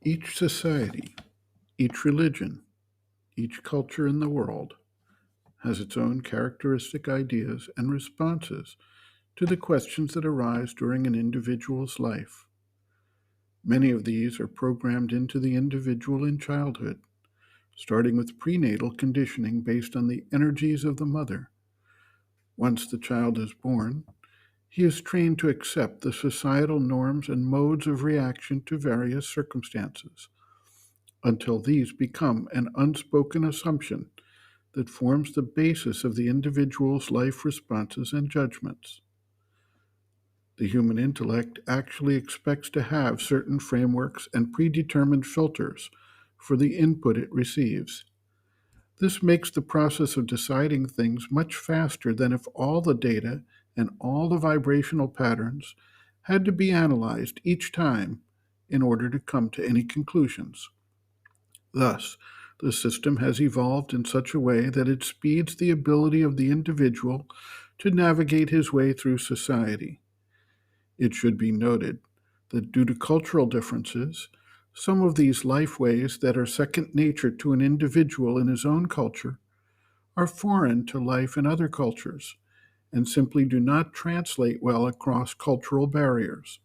Each society, each religion, each culture in the world has its own characteristic ideas and responses to the questions that arise during an individual's life. Many of these are programmed into the individual in childhood, starting with prenatal conditioning based on the energies of the mother. Once the child is born, he is trained to accept the societal norms and modes of reaction to various circumstances until these become an unspoken assumption that forms the basis of the individual's life responses and judgments. The human intellect actually expects to have certain frameworks and predetermined filters for the input it receives. This makes the process of deciding things much faster than if all the data and all the vibrational patterns had to be analyzed each time in order to come to any conclusions. Thus, the system has evolved in such a way that it speeds the ability of the individual to navigate his way through society. It should be noted that due to cultural differences, some of these life ways that are second nature to an individual in his own culture are foreign to life in other cultures and simply do not translate well across cultural barriers.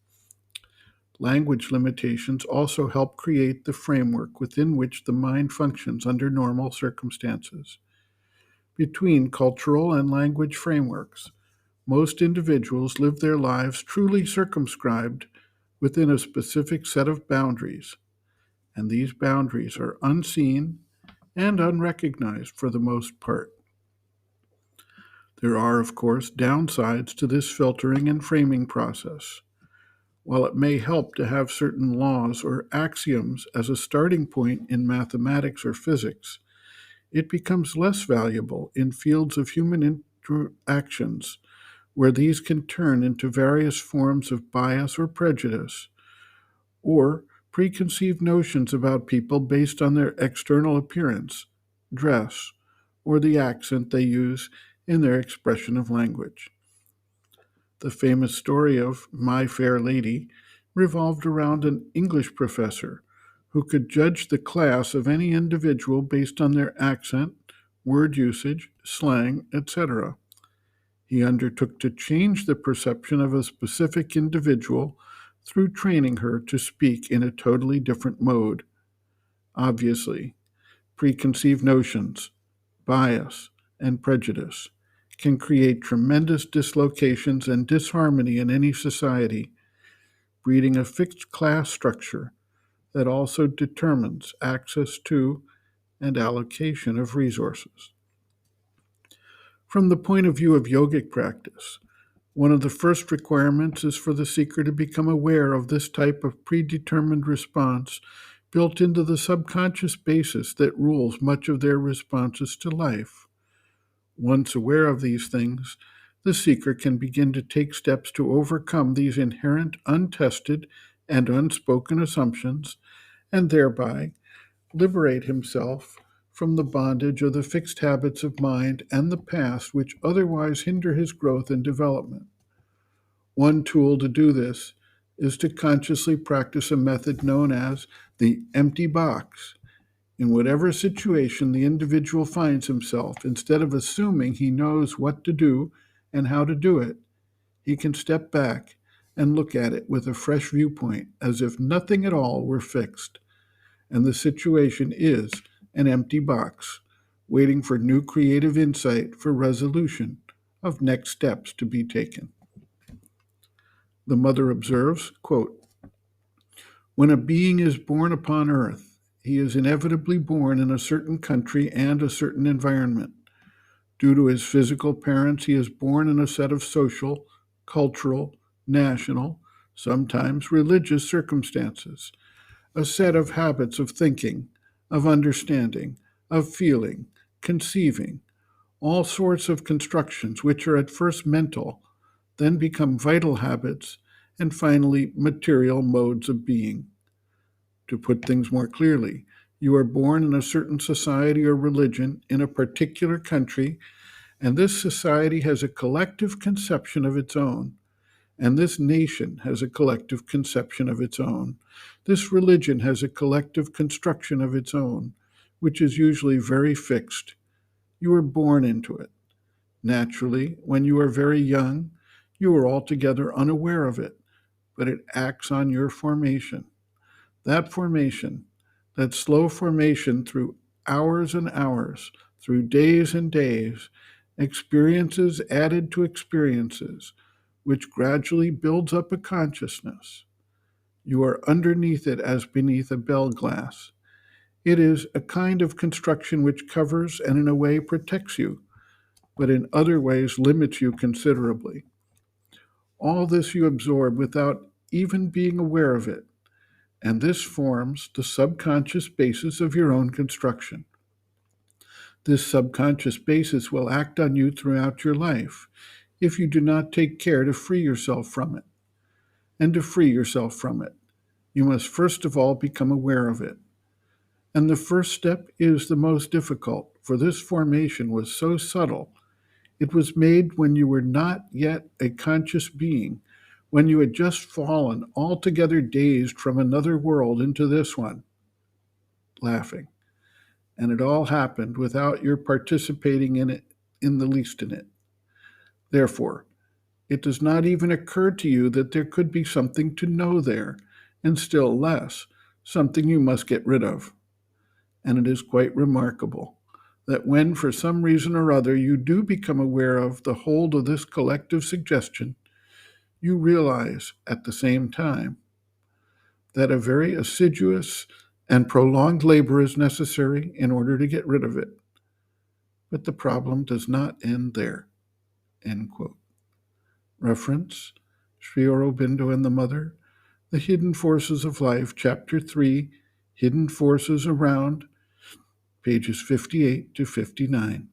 Language limitations also help create the framework within which the mind functions under normal circumstances. Between cultural and language frameworks, most individuals live their lives truly circumscribed within a specific set of boundaries, and these boundaries are unseen and unrecognized for the most part. There are, of course, downsides to this filtering and framing process. While it may help to have certain laws or axioms as a starting point in mathematics or physics, it becomes less valuable in fields of human interactions where these can turn into various forms of bias or prejudice, or preconceived notions about people based on their external appearance, dress, or the accent they use in their expression of language. The famous story of My Fair Lady revolved around an English professor who could judge the class of any individual based on their accent, word usage, slang, etc. He undertook to change the perception of a specific individual through training her to speak in a totally different mode. Obviously, preconceived notions, bias, and prejudice can create tremendous dislocations and disharmony in any society, breeding a fixed class structure that also determines access to and allocation of resources. From the point of view of yogic practice, one of the first requirements is for the seeker to become aware of this type of predetermined response built into the subconscious basis that rules much of their responses to life. Once aware of these things, the seeker can begin to take steps to overcome these inherent, untested, and unspoken assumptions, and thereby liberate himself from the bondage of the fixed habits of mind and the past which otherwise hinder his growth and development. One tool to do this is to consciously practice a method known as the empty box. In whatever situation the individual finds himself, instead of assuming he knows what to do and how to do it, he can step back and look at it with a fresh viewpoint as if nothing at all were fixed, and the situation is an empty box, waiting for new creative insight for resolution of next steps to be taken. The mother observes, quote, when a being is born upon earth, he is inevitably born in a certain country and a certain environment. Due to his physical parents, he is born in a set of social, cultural, national, sometimes religious circumstances, a set of habits of thinking, of understanding, of feeling, conceiving, all sorts of constructions which are at first mental, then become vital habits, and finally material modes of being. To put things more clearly, you are born in a certain society or religion in a particular country, and this society has a collective conception of its own, And this nation has a collective conception of its own. This religion has a collective construction of its own, which is usually very fixed. You are born into it. Naturally, when you are very young, you are altogether unaware of it, but it acts on your formation. That formation, that slow formation through hours and hours, through days and days, experiences added to experiences, which gradually builds up a consciousness. You are underneath it as beneath a bell glass. It is a kind of construction which covers and in a way protects you, but in other ways limits you considerably. All this you absorb without even being aware of it, and this forms the subconscious basis of your own construction. This subconscious basis will act on you throughout your life if you do not take care to free yourself from it. And to free yourself from it, you must first of all become aware of it. And the first step is the most difficult, for this formation was so subtle. It was made when you were not yet a conscious being, when you had just fallen altogether dazed from another world into this one, laughing. And it all happened without your participating in it in the least in it. Therefore, it does not even occur to you that there could be something to know there, and still less, something you must get rid of. And it is quite remarkable that when, for some reason or other, you do become aware of the hold of this collective suggestion, you realize at the same time that a very assiduous and prolonged labor is necessary in order to get rid of it. But the problem does not end there. End quote. Reference, Sri Aurobindo and the Mother, The Hidden Forces of Life, Chapter 3, Hidden Forces Around, pages 58 to 59.